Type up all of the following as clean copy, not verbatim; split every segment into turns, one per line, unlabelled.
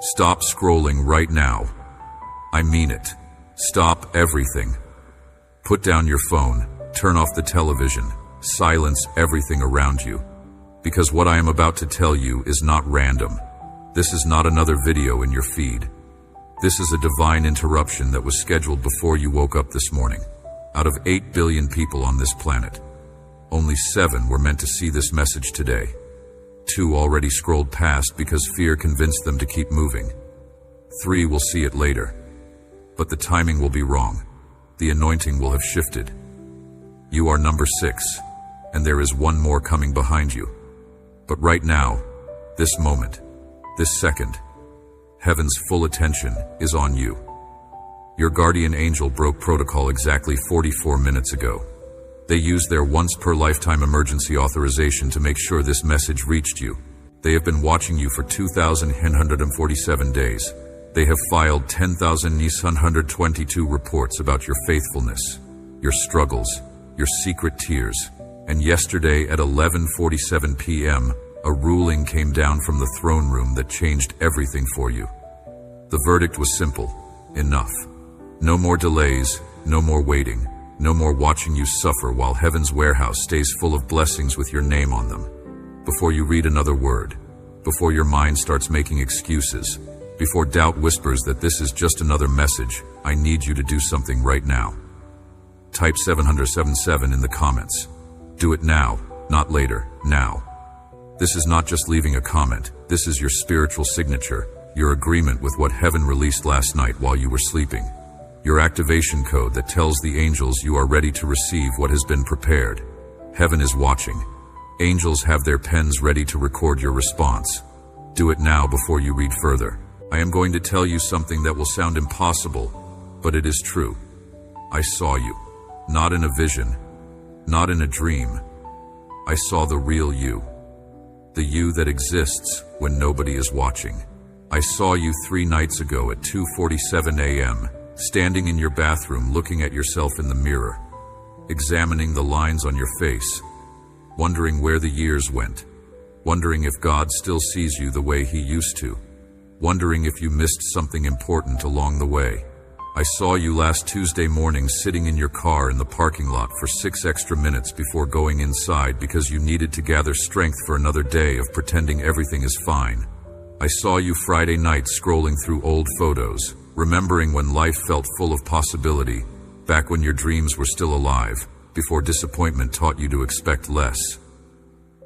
Stop scrolling right now. I mean it. Stop everything. Put down your phone, turn off the television, silence everything around you. Because what I am about to tell you is not random. This is not another video in your feed. This is a divine interruption that was scheduled before you woke up this morning. Out of 8 billion people on this planet, only 7 were meant to see this message today. 2 already scrolled past because fear convinced them to keep moving. 3 will see it later. But the timing will be wrong. The anointing will have shifted. You are number 6, and there is 1 more coming behind you. But right now, this moment, this second, heaven's full attention is on you. Your guardian angel broke protocol exactly 44 minutes ago. They used their once-per-lifetime emergency authorization to make sure this message reached you. They have been watching you for 2,147 days. They have filed 10,922 reports about your faithfulness, your struggles, your secret tears. And yesterday at 11:47 p.m., a ruling came down from the throne room that changed everything for you. The verdict was simple. Enough. No more delays, no more waiting. No more watching you suffer while heaven's warehouse stays full of blessings with your name on them. Before you read another word, before your mind starts making excuses, before doubt whispers that this is just another message, I need you to do something right now. Type 777 in the comments. Do it now, not later, now. This is not just leaving a comment, this is your spiritual signature, your agreement with what heaven released last night while you were sleeping. Your activation code that tells the angels you are ready to receive what has been prepared. Heaven is watching. Angels have their pens ready to record your response. Do it now before you read further. I am going to tell you something that will sound impossible, but it is true. I saw you. Not in a vision, not in a dream. I saw the real you. The you that exists when nobody is watching. I saw you 3 nights ago at 2:47 a.m., standing in your bathroom looking at yourself in the mirror, examining the lines on your face, wondering where the years went, wondering if God still sees you the way He used to, wondering if you missed something important along the way. I saw you last Tuesday morning sitting in your car in the parking lot for 6 extra minutes before going inside because you needed to gather strength for another day of pretending everything is fine. I saw you Friday night scrolling through old photos, remembering when life felt full of possibility, back when your dreams were still alive, before disappointment taught you to expect less.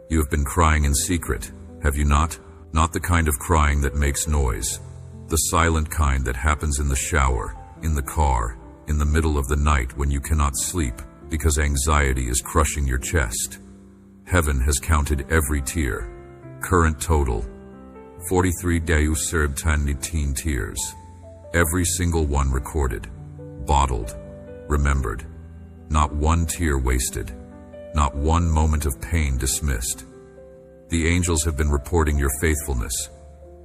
You have been crying in secret, have you not? Not the kind of crying that makes noise. The silent kind that happens in the shower, in the car, in the middle of the night when you cannot sleep because anxiety is crushing your chest. Heaven has counted every tear. Current total, 43,018 tears. Every single one recorded, bottled, remembered. Not one tear wasted. Not one moment of pain dismissed. The angels have been reporting your faithfulness.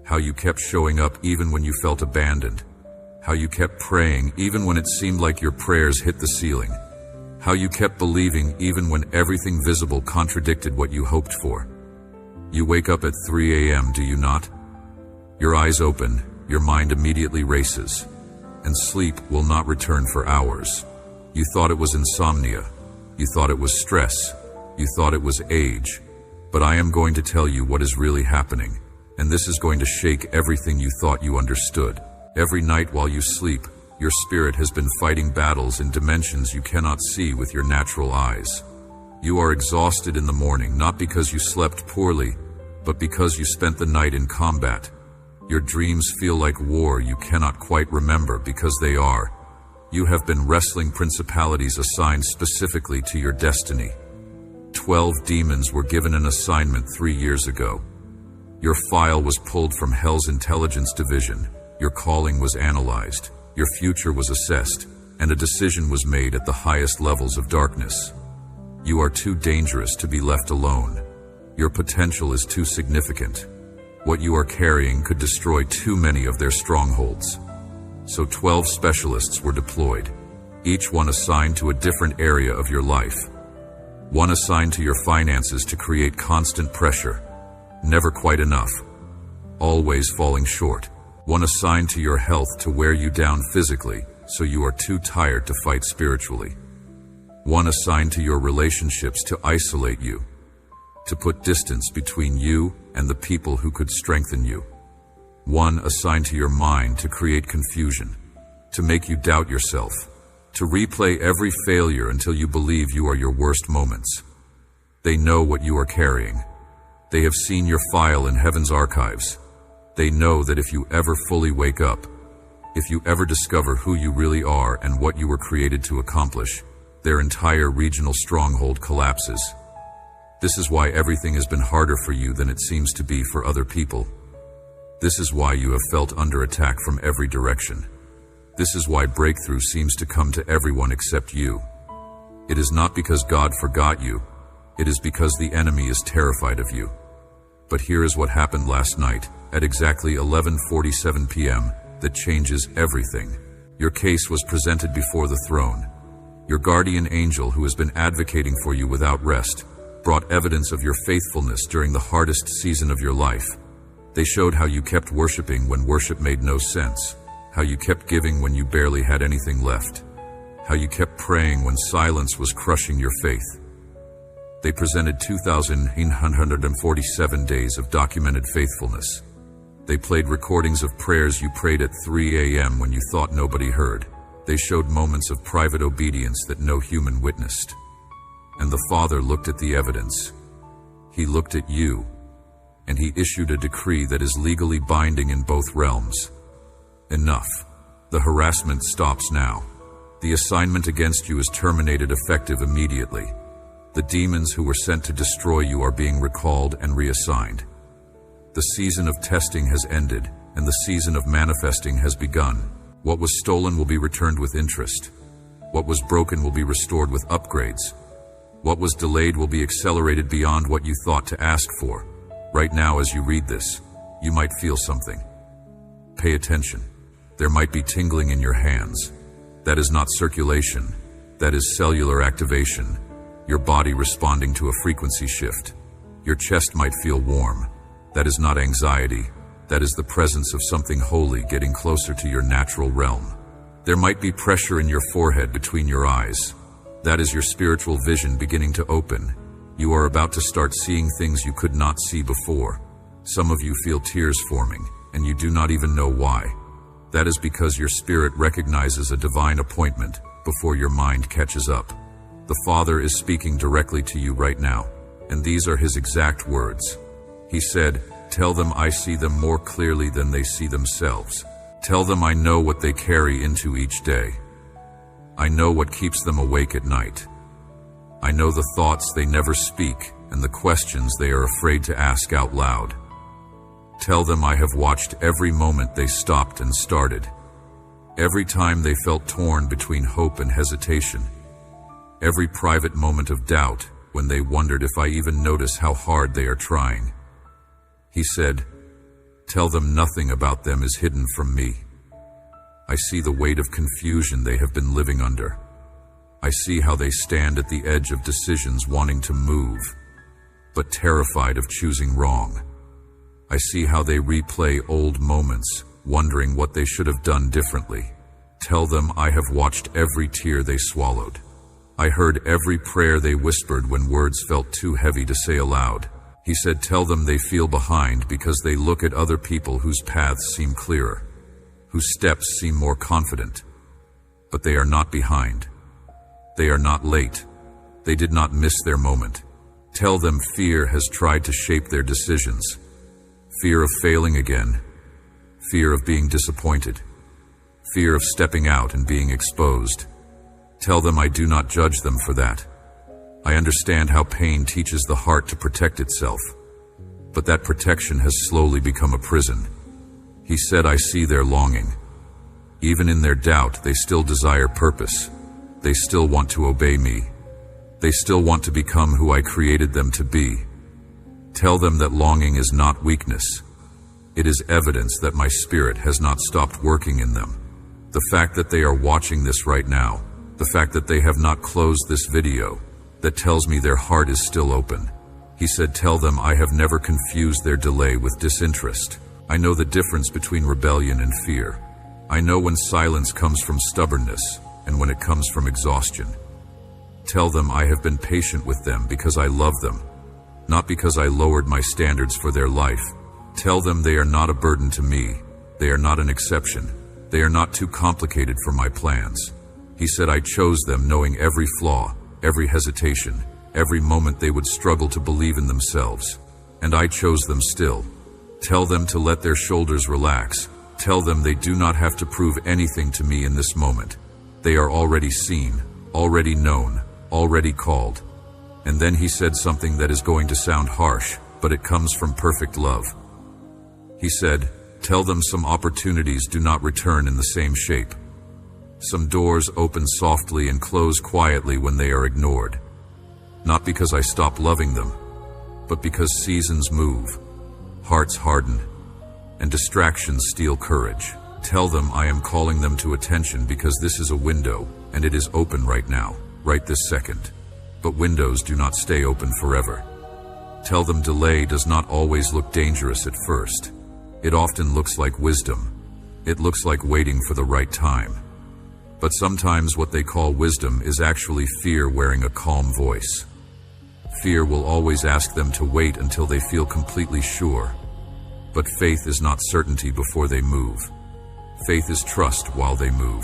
How you kept showing up even when you felt abandoned. How you kept praying even when it seemed like your prayers hit the ceiling. How you kept believing even when everything visible contradicted what you hoped for. You wake up at 3 a.m., do you not? Your eyes open, your mind immediately races, and sleep will not return for hours. You thought it was insomnia. You thought it was stress. You thought it was age. But I am going to tell you what is really happening, and this is going to shake everything you thought you understood. Every night while you sleep, your spirit has been fighting battles in dimensions you cannot see with your natural eyes. You are exhausted in the morning, not because you slept poorly, but because you spent the night in combat. Your dreams feel like war you cannot quite remember because they are. You have been wrestling principalities assigned specifically to your destiny. 12 demons were given an assignment 3 years ago. Your file was pulled from Hell's Intelligence Division. Your calling was analyzed. Your future was assessed, and a decision was made at the highest levels of darkness. You are too dangerous to be left alone. Your potential is too significant. What you are carrying could destroy too many of their strongholds. So 12 specialists were deployed, each one assigned to a different area of your life. One assigned to your finances to create constant pressure, never quite enough, always falling short. one assigned to your health to wear you down physically so you are too tired to fight spiritually, one assigned to your relationships to isolate you, to put distance between you and the people who could strengthen you, one assigned to your mind to create confusion, to make you doubt yourself, to replay every failure until you believe you are your worst moments. They know what you are carrying. They have seen your file in heaven's archives. They know that if you ever fully wake up, if you ever discover who you really are and what you were created to accomplish, their entire regional stronghold collapses. This is why everything has been harder for you than it seems to be for other people. This is why you have felt under attack from every direction. This is why breakthrough seems to come to everyone except you. It is not because God forgot you. It is because the enemy is terrified of you. But here is what happened last night at exactly 11:47 p.m. that changes everything. Your case was presented before the throne. Your guardian angel, who has been advocating for you without rest, brought evidence of your faithfulness during the hardest season of your life. They showed how you kept worshiping when worship made no sense, how you kept giving when you barely had anything left, how you kept praying when silence was crushing your faith. They presented 2,947 days of documented faithfulness. They played recordings of prayers you prayed at 3 a.m. when you thought nobody heard. They showed moments of private obedience that no human witnessed. And the Father looked at the evidence. He looked at you, and he issued a decree that is legally binding in both realms. Enough. The harassment stops now. The assignment against you is terminated effective immediately. The demons who were sent to destroy you are being recalled and reassigned. The season of testing has ended, and the season of manifesting has begun. What was stolen will be returned with interest. What was broken will be restored with upgrades. What was delayed will be accelerated beyond what you thought to ask for. Right now, as you read this, you might feel something. Pay attention. There might be tingling in your hands. That is not circulation. That is cellular activation. Your body responding to a frequency shift. Your chest might feel warm. That is not anxiety. That is the presence of something holy getting closer to your natural realm. There might be pressure in your forehead between your eyes. That is your spiritual vision beginning to open. You are about to start seeing things you could not see before. Some of you feel tears forming, and you do not even know why. That is because your spirit recognizes a divine appointment before your mind catches up. The Father is speaking directly to you right now, and these are his exact words. He said, "Tell them I see them more clearly than they see themselves. Tell them I know what they carry into each day. I know what keeps them awake at night. I know the thoughts they never speak and the questions they are afraid to ask out loud. Tell them I have watched every moment they stopped and started, every time they felt torn between hope and hesitation, every private moment of doubt when they wondered if I even notice how hard they are trying." He said, "Tell them nothing about them is hidden from me. I see the weight of confusion they have been living under. I see how they stand at the edge of decisions wanting to move, but terrified of choosing wrong. I see how they replay old moments, wondering what they should have done differently. Tell them I have watched every tear they swallowed. I heard every prayer they whispered when words felt too heavy to say aloud." He said, "Tell them they feel behind because they look at other people whose paths seem clearer, whose steps seem more confident. But they are not behind. They are not late. They did not miss their moment. Tell them fear has tried to shape their decisions. Fear of failing again. Fear of being disappointed. Fear of stepping out and being exposed. Tell them I do not judge them for that. I understand how pain teaches the heart to protect itself, but that protection has slowly become a prison." He said, "I see their longing. Even in their doubt, they still desire purpose. They still want to obey me. They still want to become who I created them to be. Tell them that longing is not weakness. It is evidence that my spirit has not stopped working in them. The fact that they are watching this right now, the fact that they have not closed this video, that tells me their heart is still open." He said, "Tell them I have never confused their delay with disinterest. I know the difference between rebellion and fear. I know when silence comes from stubbornness and when it comes from exhaustion. Tell them I have been patient with them because I love them, not because I lowered my standards for their life. Tell them they are not a burden to me. They are not an exception. They are not too complicated for my plans. He said I chose them knowing every flaw, every hesitation, every moment they would struggle to believe in themselves. And I chose them still. Tell them to let their shoulders relax. Tell them they do not have to prove anything to me in this moment. They are already seen, already known, already called. And then he said something that is going to sound harsh, but it comes from perfect love. He said, tell them some opportunities do not return in the same shape. Some doors open softly and close quietly when they are ignored. Not because I stop loving them, but because seasons move, hearts harden, and distractions steal courage. Tell them I am calling them to attention because this is a window, and it is open right now, right this second. But windows do not stay open forever. Tell them delay does not always look dangerous at first. It often looks like wisdom. It looks like waiting for the right time. But sometimes what they call wisdom is actually fear wearing a calm voice. Fear will always ask them to wait until they feel completely sure. But faith is not certainty before they move. Faith is trust while they move.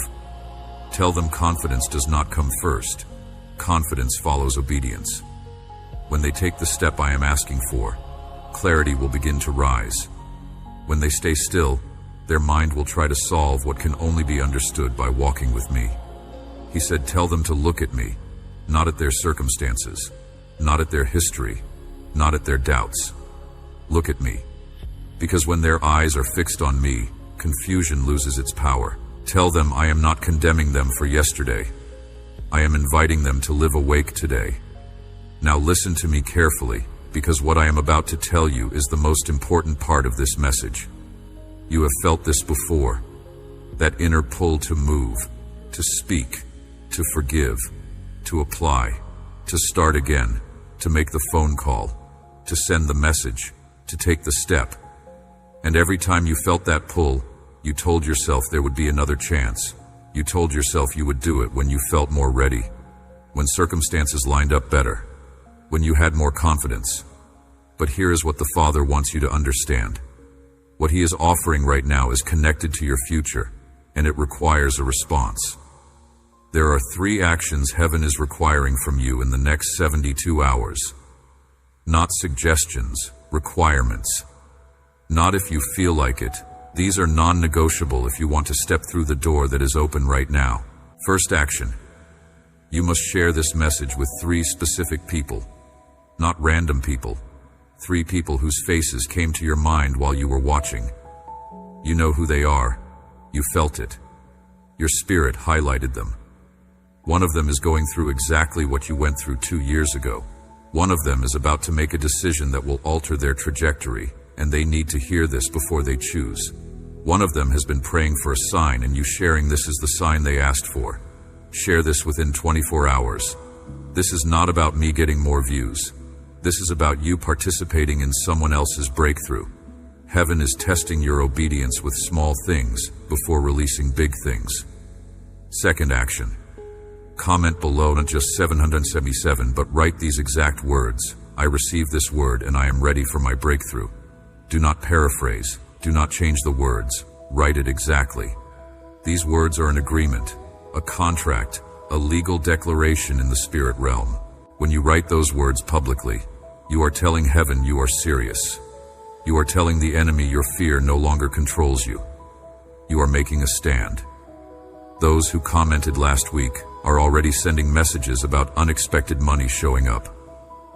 Tell them confidence does not come first. Confidence follows obedience. When they take the step I am asking for, clarity will begin to rise. When they stay still, their mind will try to solve what can only be understood by walking with me. He said, tell them to look at me, not at their circumstances, not at their history, not at their doubts. Look at me. Because when their eyes are fixed on me, confusion loses its power. Tell them I am not condemning them for yesterday. I am inviting them to live awake today. Now listen to me carefully, because what I am about to tell you is the most important part of this message. You have felt this before, that inner pull to move, to speak, to forgive, to apply, to start again, to make the phone call, to send the message, to take the step. And every time you felt that pull, you told yourself there would be another chance. You told yourself you would do it when you felt more ready, when circumstances lined up better, when you had more confidence. But here is what the Father wants you to understand. What He is offering right now is connected to your future, and it requires a response. There are 3 actions heaven is requiring from you in the next 72 hours. Not suggestions, requirements. Not if you feel like it. These are non-negotiable if you want to step through the door that is open right now. First action. You must share this message with 3 specific people. Not random people. 3 people whose faces came to your mind while you were watching. You know who they are. You felt it. Your spirit highlighted them. One of them is going through exactly what you went through 2 years ago. One of them is about to make a decision that will alter their trajectory, and they need to hear this before they choose. One of them has been praying for a sign, and you sharing this is the sign they asked for. Share this within 24 hours. This is not about me getting more views. This is about you participating in someone else's breakthrough. Heaven is testing your obedience with small things before releasing big things. Second action. Comment below not just 777, but write these exact words. I receive this word and I am ready for my breakthrough. Do not paraphrase. Do not change the words. Write it exactly. These words are an agreement, a contract, a legal declaration in the spirit realm. When you write those words publicly, you are telling heaven you are serious. You are telling the enemy your fear no longer controls you. You are making a stand. Those who commented last week are already sending messages about unexpected money showing up,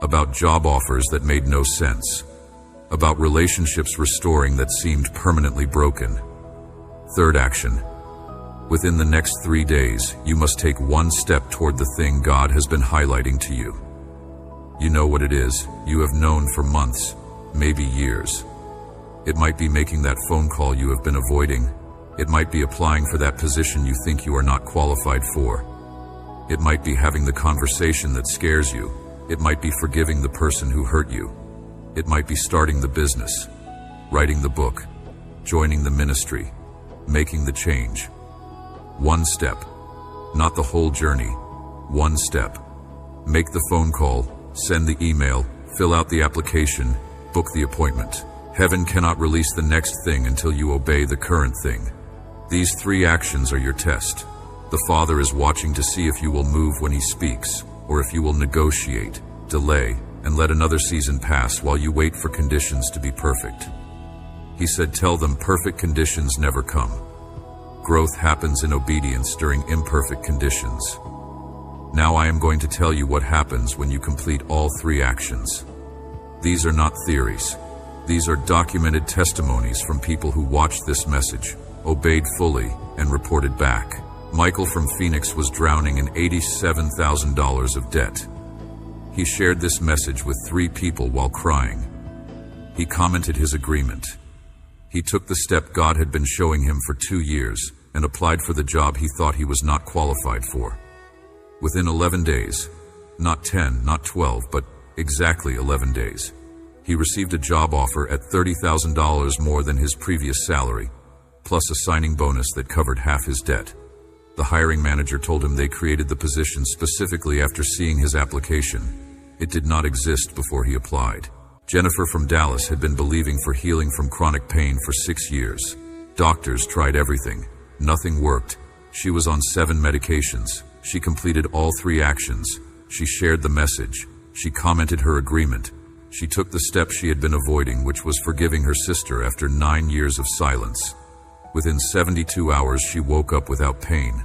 about job offers that made no sense, about relationships restoring that seemed permanently broken. Third action. Within the next 3 days, you must take 1 step toward the thing God has been highlighting to you. You know what it is. You have known for months, maybe years. It might be making that phone call you have been avoiding. It might be applying for that position you think you are not qualified for. It might be having the conversation that scares you. It might be forgiving the person who hurt you. It might be starting the business, writing the book, joining the ministry, making the change. One step, not the whole journey. One step. Make the phone call, send the email, fill out the application, book the appointment. Heaven cannot release the next thing until you obey the current thing. These 3 actions are your test. The Father is watching to see if you will move when He speaks, or if you will negotiate, delay, and let another season pass while you wait for conditions to be perfect. He said, tell them perfect conditions never come. Growth happens in obedience during imperfect conditions. Now I am going to tell you what happens when you complete all 3 actions. These are not theories. These are documented testimonies from people who watched this message, obeyed fully, and reported back. Michael from Phoenix was drowning in $87,000 of debt. He shared this message with 3 people while crying. He commented his agreement. He took the step God had been showing him for 2 years and applied for the job he thought he was not qualified for. Within 11 days, not 10, not 12, but exactly 11 days, he received a job offer at $30,000 more than his previous salary, plus a signing bonus that covered half his debt. The hiring manager told him they created the position specifically after seeing his application. It did not exist before he applied. Jennifer from Dallas had been believing for healing from chronic pain for 6 years. Doctors tried everything. Nothing worked. She was on 7 medications. She completed all 3 actions. She shared the message. She commented her agreement. She took the step she had been avoiding, which was forgiving her sister after 9 years of silence. Within 72 hours, she woke up without pain.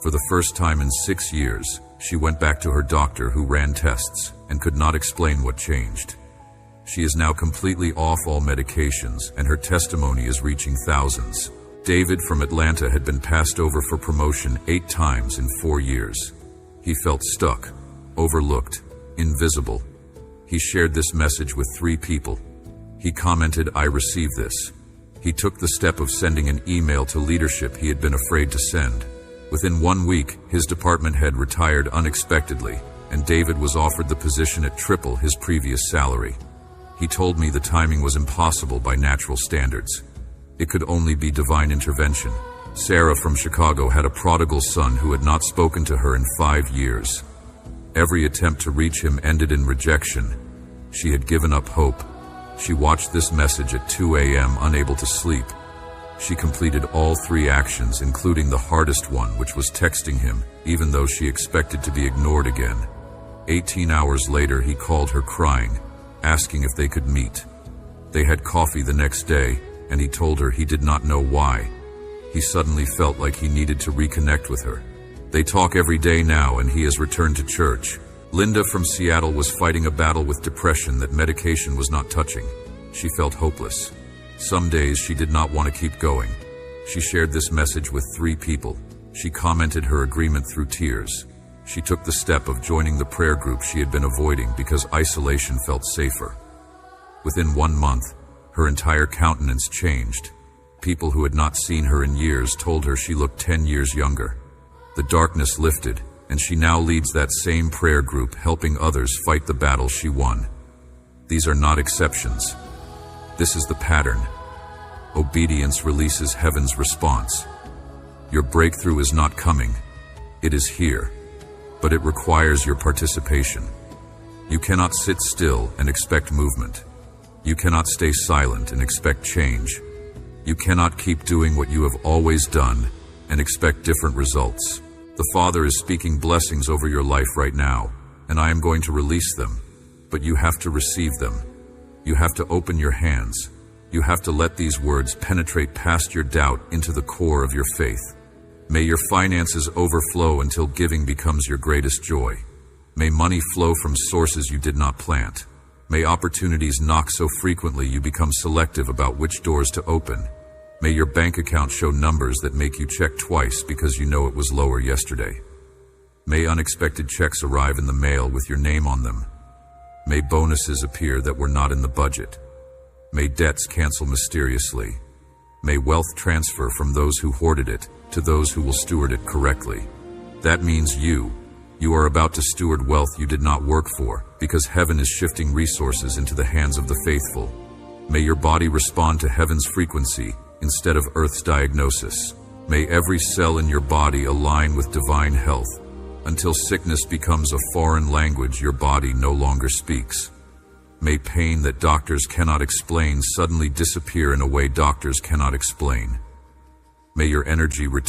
For the first time in 6 years, she went back to her doctor who ran tests and could not explain what changed. She is now completely off all medications, and her testimony is reaching thousands. David from Atlanta had been passed over for promotion 8 times in 4 years. He felt stuck, overlooked, invisible. He shared this message with 3 people. He commented, I received this. He took the step of sending an email to leadership he had been afraid to send. Within 1 week, his department head retired unexpectedly, and David was offered the position at triple his previous salary. He told me the timing was impossible by natural standards. It could only be divine intervention. Sarah from Chicago had a prodigal son who had not spoken to her in 5 years. Every attempt to reach him ended in rejection. She had given up hope. She watched this message at 2 a.m., unable to sleep. She completed all 3 actions, including the hardest one, which was texting him, even though she expected to be ignored again. 18 hours later, he called her crying, asking if they could meet. They had coffee the next day, and he told her he did not know why. He suddenly felt like he needed to reconnect with her. They talk every day now, and he has returned to church. Linda from Seattle was fighting a battle with depression that medication was not touching. She felt hopeless. Some days she did not want to keep going. She shared this message with 3 people. She commented her agreement through tears. She took the step of joining the prayer group she had been avoiding because isolation felt safer. Within 1 month, her entire countenance changed. People who had not seen her in years told her she looked 10 years younger. The darkness lifted, and she now leads that same prayer group, helping others fight the battle she won. These are not exceptions. This is the pattern. Obedience releases heaven's response. Your breakthrough is not coming. It is here. But it requires your participation. You cannot sit still and expect movement. You cannot stay silent and expect change. You cannot keep doing what you have always done and expect different results. The Father is speaking blessings over your life right now, and I am going to release them, but you have to receive them. You have to open your hands. You have to let these words penetrate past your doubt into the core of your faith. May your finances overflow until giving becomes your greatest joy. May money flow from sources you did not plant. May opportunities knock so frequently you become selective about which doors to open. May your bank account show numbers that make you check twice because you know it was lower yesterday. May unexpected checks arrive in the mail with your name on them. May bonuses appear that were not in the budget. May debts cancel mysteriously. May wealth transfer from those who hoarded it to those who will steward it correctly. That means you are about to steward wealth you did not work for, because heaven is shifting resources into the hands of the faithful. May your body respond to heaven's frequency instead of earth's diagnosis. May every cell in your body align with divine health, until sickness becomes a foreign language your body no longer speaks. May pain that doctors cannot explain suddenly disappear in a way doctors cannot explain. May your energy return